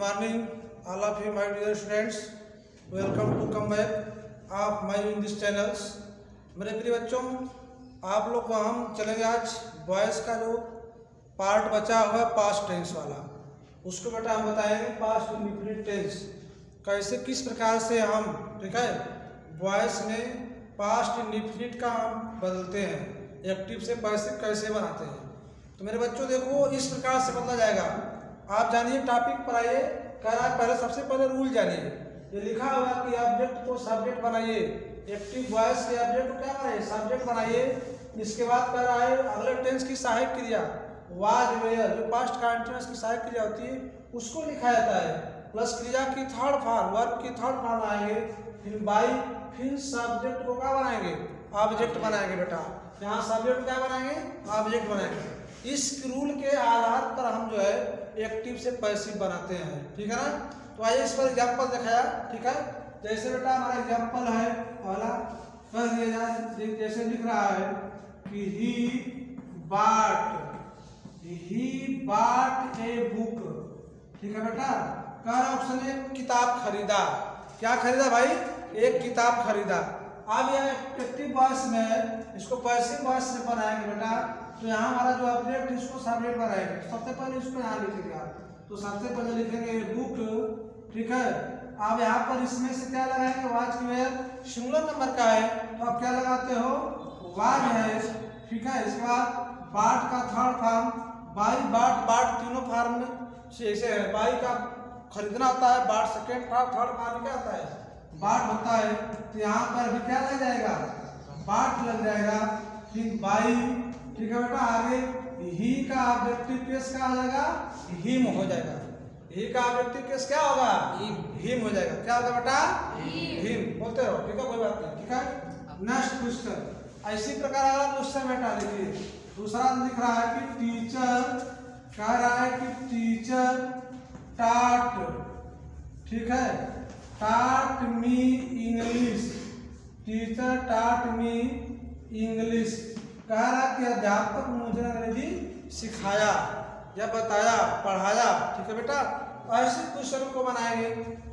morning, all of you, my dear students. Welcome to come back of my in this channels. मेरे प्रिय बच्चों, आप लोग को हम चलेंगे आज बॉयज़ का जो पार्ट बचा हुआ है पास्ट टेंस वाला, उसको बेटा हम बताएंगे पास्ट इंडेफिनिट टेंस कैसे किस प्रकार से हम, ठीक है, बॉयज़ में पास्ट इंडेफिनिट का हम बदलते हैं, एक्टिव से पैसिव कैसे बनाते हैं। तो मेरे बच्चों देखो इस प्रकार से बदला जाएगा। आप जानिए टॉपिक पर आइए, कह रहा है पहले सबसे पहले रूल जानिए। ये लिखा हुआ कि ऑब्जेक्ट को सब्जेक्ट बनाइए, एक्टिव वॉइस के ऑब्जेक्ट को क्या बनाइए, सब्जेक्ट बनाइए। इसके बाद कह रहा है अगले टेंस की सहायक क्रिया वाज वेयर, जो पास्ट कंटीन्यूअस की सहायक क्रिया होती है उसको लिखा जाता है, प्लस क्रिया की थर्ड फॉर्म, वर्ब की थर्ड फॉर्म आएंगे, फिर बाई, फिर सब्जेक्ट को क्या बनाएंगे, ऑब्जेक्ट बनाएंगे। बेटा यहाँ सब्जेक्ट क्या बनाएंगे, ऑब्जेक्ट बनाएंगे। इस रूल के आधार पर हम जो है एक्टिव से पैसिव बनाते हैं, ठीक है ना। तो आइए इस पर एग्जाम्पल दिखाया, ठीक है। जैसे बेटा हमारा एग्जाम्पल है पहला, कह दिया जाए जैसे लिख रहा है कि ही बाट ए बुक, ठीक है बेटा। कह रहा ऑप्शन है किताब खरीदा। क्या खरीदा भाई, एक किताब खरीदा। अब यह एक्टिव वॉइस में इसको पैसिव वॉइस से बनाएंगे बेटा, तो यहाँ हमारा जो ऑब्जेक्ट इसको सब्जेक्ट बनाएंगे। सबसे पहले इसको यहाँ लिखेंगे आप, तो सबसे पहले लिखेंगे बुक, ठीक है। अब यहाँ पर इसमें से क्या लगाएंगे, वाज की वेयर सिंगुलर नंबर का है तो आप क्या लगाते हो, वाज है, ठीक है। इसके बाद बाट का थर्ड फॉर्म बाई, बाट तीनों फॉर्म में से ऐसे है। बाई का खरीदना होता है, बाट सेकेंड थर्ड फॉर्म क्या होता है, बाट होता है। तो यहाँ पर भी क्या लग जाएगा, बाट लग जाएगा, फिर बाई, ठीक है बेटा। आगे ही का ऑब्जेक्टिव केस क्या हो जाएगा, हिम हो जाएगा। ही का ऑब्जेक्टिव केस क्या होगा, हिम हो जाएगा। क्या होगा बेटा, हिम बोलते रहो, ठीक है, कोई बात नहीं, ठीक है। नेक्स्ट क्वेश्चन इसी प्रकार अगला क्वेश्चन बेटा देखिए, दूसरा लिख रहा है कि टीचर, कह रहा है कि टीचर टाट, ठीक है, टाट मी इंग्लिश, टीचर टाट मी इंग्लिश। कह रहा कि अध्यापक मुझे अंग्रेजी सिखाया या बताया, पढ़ाया, ठीक है बेटा। ऐसे क्वेश्चन को बनाएंगे।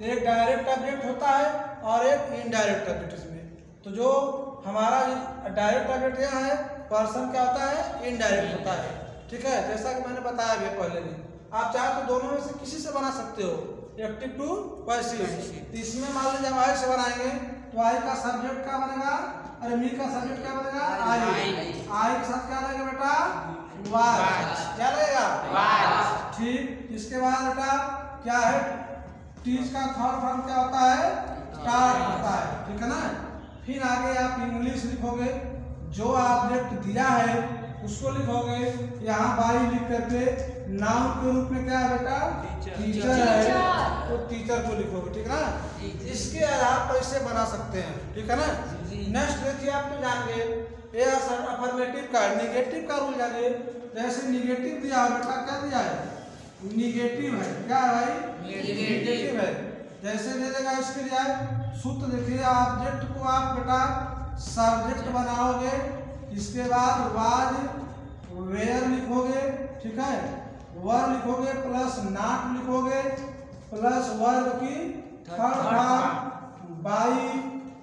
एक डायरेक्ट ऑब्जेक्ट होता है और एक इनडायरेक्ट ऑब्जेक्ट इसमें। तो जो हमारा डायरेक्ट ऑब्जेक्ट यहाँ है, पर्सन क्या होता है, इनडायरेक्ट होता है, ठीक है, जैसा कि मैंने बताया भी पहले भी। आप चाहे तो दोनों में से किसी से बना सकते हो, एक्टिव टू पैसिव। इसमें मान लीजिए आई से बनाएंगे तो आई का सब्जेक्ट क्या बनेगा, अरे मी का सब्जेक्ट क्या बनेगा, आई के साथ क्या लगेगा बेटा, वाज, क्या लगेगा, वाज, ठीक। इसके बाद बेटा क्या है, टीच का थर्ड फॉर्म क्या होता है, टाट होता है, ठीक है ना। फिर आगे आप इंग्लिश लिखोगे, जो ऑब्जेक्ट दिया है उसको लिखोगे। यहाँ बाई लिख करके नाउन के रूप में क्या है बेटा, टीचर है, तो टीचर को लिखोगे, ठीक है ना। इसके आधार पर इसे बना सकते हैं, ठीक है ना। नेक्स्ट देखिए, आप तो जान गए ये अफर्मेटिव का, निगेटिव का रूल जानिए। जैसे निगेटिव दिया है बेटा, क्या दिया है, निगेटिव है, क्या है भाई, निगेटिव है। जैसे दे देगा इसके लिए सूत्र देखिए, ऑब्जेक्ट को आप बेटा सब्जेक्ट बनाओगे, इसके बाद वाज वेयर लिखोगे, ठीक है, वर लिखोगे प्लस नॉट लिखोगे प्लस वर्ब की थर्ड फॉर्म बाई,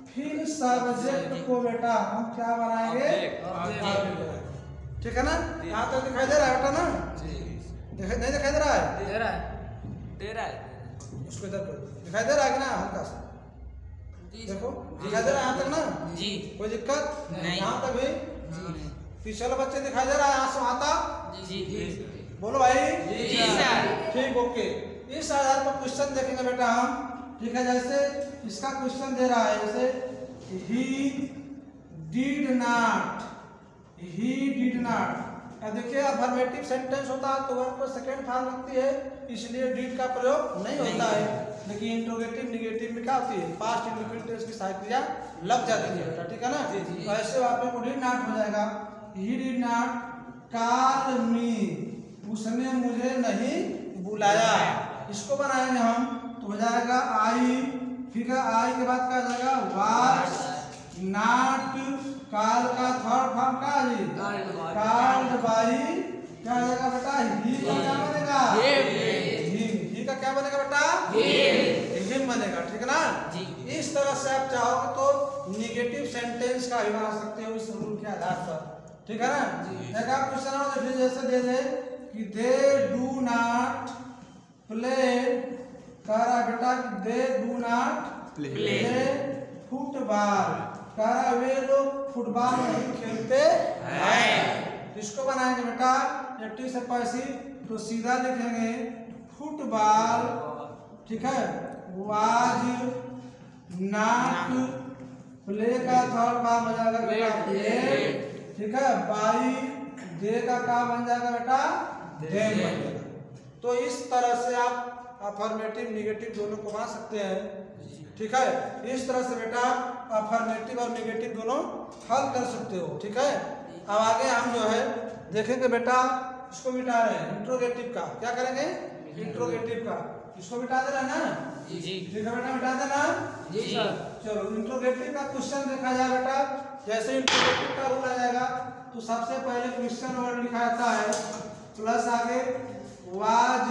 फिर सब्जेक्ट को बेटा हम क्या बनाएंगे, ठीक है ना। यहाँ तक दिखाई दे रहा है बेटा ना, नहीं दिखाई दे रहा है, दे रहा है उसको इधर दिखाई दे रहा है कि ना, हल्का सा देखो दिखाई दे रहा है यहाँ तक ना जी, कोई दिक्कत नहीं, यहाँ तक भी पिछले बच्चे दिखाई दे रहा है, यहाँ से वहाँ तक जी, बोलो भाई जी सर, ठीक, ओके। इस आधार पर क्वेश्चन देखेंगे बेटा हम, ठीक है। जैसे इसका क्वेश्चन दे रहा है, जैसे ही डिड नॉट, देखिए अफर्मेटिव सेंटेंस होता है तो वर्ब पर सेकंड फॉर्म लगती है, इसलिए डिड का प्रयोग नहीं होता है। लेकिन इंट्रोगेटिव निगेटिव में क्या होती है, पास्ट इंडेफिनिट टेंस की सहायक क्रिया लग जाती है बेटा, ठीक है ना। तो ऐसे वहाँ पे डिड नॉट हो जाएगा, ही डिड नॉट कॉल मी, उसने मुझे नहीं बुलाया। इसको बनाएंगे हम तो हो जाएगा आई, ठीक है, आई के बाद क्या हो जाएगा, वाज नॉट, कॉल का थर्ड फॉर्म क्या है, कॉल्ड बाई, क्या हो जाएगा बेटा, ही का क्या बनेगा, ही का क्या बनेगा बेटा, तरह से आप चाहोगे तो निगेटिव सेंटेंस का भी बना सकते हो इस रूल के आधार पर, ठीक है ना। एक आप क्वेश्चन और देखिए, जैसे दे दे कि दे डू नॉट प्ले, कह रहा बेटा कि they do not play football, कह रहा वे लोग फुटबॉल नहीं खेलते हैं। इसको बनाएंगे बेटा एक्टिव से पैसिव, तो सीधा लिखेंगे फुटबॉल, ठीक है, वाज नॉट प्ले का थर्ड फॉर्म हो जाएगा बेटा प्ले, ठीक है, बाई दे का क्या बन जाएगा बेटा देम बन जाएगा। तो इस तरह से आप अफर्मेटिव निगेटिव दोनों को बना सकते हैं, ठीक है। इस तरह से बेटा अफर्मेटिव और निगेटिव दोनों हल कर सकते हो, ठीक है। अब आगे हम जो है देखेंगे बेटा, इसको मिटा रहे हैं इंट्रोगेटिव का, क्या करेंगे इंट्रोगेटिव का, इसको मिटा देना ना जी, ठीक है बेटा मिटा देना जी सर। चलो इंट्रोगेटिव का क्वेश्चन देखा जाए बेटा, जैसे इंट्रोगेटिव का रूल आ जाएगा तो सबसे पहले क्वेश्चन वर्ड लिखा जाता है, प्लस आगे वाज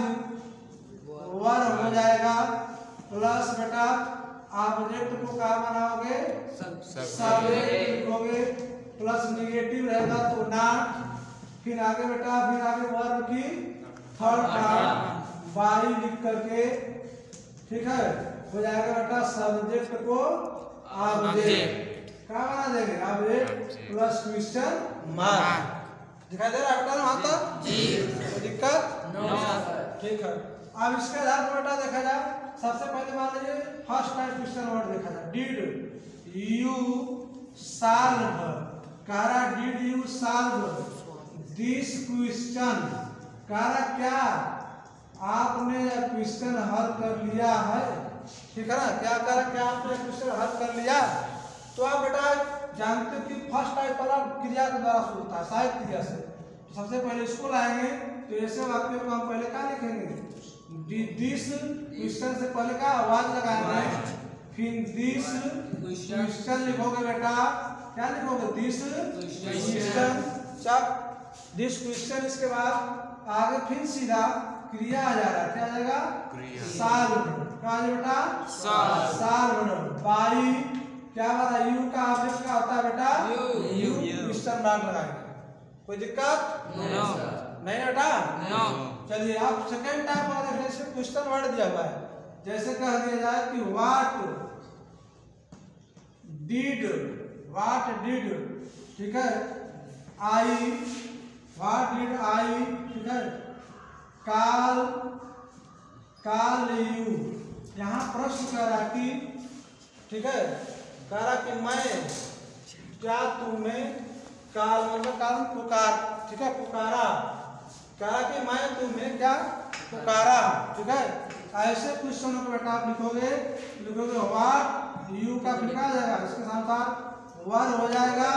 वर हो जाएगा, प्लस बेटा ऑब्जेक्ट को क्या बनाओगे सब्जेक्ट लिखोगे, प्लस निगेटिव रहेगा तो नॉट, फिर आगे बेटा फिर आगे वर्ब की थर्ड फॉर्म बाई लिख करके, ठीक है, हो जाएगा बेटा सब्जेक्ट को ऑब्जेक्ट, क्या बना देंगे ऑब्जेक्ट प्लस क्वेश्चन मार्क, दिखाई दे रहा है बेटा वहां तक जी, कोई दिक्कत नो सर, ठीक है। अब इसके आधार पर बेटा देखा जाए, सबसे पहले मान लीजिए फर्स्ट टाइप क्वेश्चन वर्ड देखा जाए, डिड यू सॉल्व, कारा did you solve this question, कारा क्या आपने यह क्वेश्चन हल कर लिया है, ठीक है ना, क्या करा क्या आपने क्वेश्चन हल कर लिया। तो आप बेटा जानते हो कि फर्स्ट टाइप वाला क्रिया के द्वारा शुरू होता है, सहायक क्रिया से। तो सबसे पहले इसको लाएंगे, तो ऐसे वाक्य को हम पहले क्या लिखेंगे, दिस क्वेश्चन से पहले क्या आवाज लगाएंगे, फिर दिस क्वेश्चन लिखोगे बेटा, क्या लिखोगे this question, chuck this question, इसके बाद आगे फिर सीधा क्रिया आ जा रहा है, क्या आ जाएगा सॉल्व, क्या आ जाएगा बेटा सॉल्व, बाई क्या बना यू का ऑब्जेक्ट क्या होता है बेटा यू, क्वेश्चन मार्क लगाएंगे, कोई दिक्कत नहीं बेटा नो। चलिए आप सेकंड टाइप वाला देखिए, इसमें क्वेश्चन वर्ड दिया हुआ है, जैसे कह दिया जाए कि व्हाट डिड, ठीक है, आई व्हाट डिड आई, ठीक है, कॉल यू, यहाँ प्रश्न कर रहा कि, ठीक है, कह रहा कि मैं क्या तुम्हें काल मतलब काल पुकार, ठीक है, पुकारा, कह रहा कि मैं तुम्हें क्या पुकारा, ठीक है। ऐसे क्वेश्चनों को बेटा आप लिखोगे व्हाट यू का फिर क्या आ जाएगा, इसके साथ साथ वर हो जाएगा,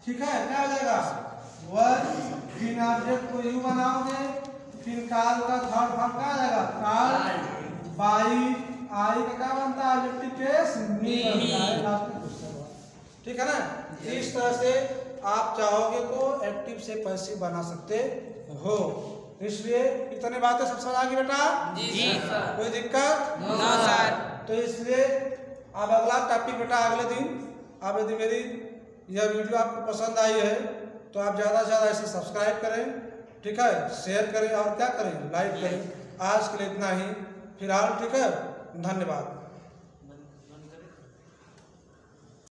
ठीक है, क्या हो जाएगा वर, फिर ऑब्जेक्ट को यू बनाओगे, फिर काल का थर्ड फॉर्म क्या आ जाएगा काल, बाई आई का क्या बनता है ऑब्जेक्टिव केस मी बनता है लास्ट में क्वेश्चन, ठीक है ना। इस तरह से आप चाहोगे तो एक्टिव से पैसिव बना सकते हो। इसलिए इतनी बातें सब समझ आ गई बेटा जी सर, कोई दिक्कत नो सर। तो इसलिए अब अगला टॉपिक बेटा अगले दिन, अब यदि मेरी यह वीडियो आपको पसंद आई है तो आप ज़्यादा से ज़्यादा इसे सब्सक्राइब करें, ठीक है, शेयर करें और क्या करें लाइक करें। आज के लिए इतना ही फिलहाल, ठीक है, धन्यवाद।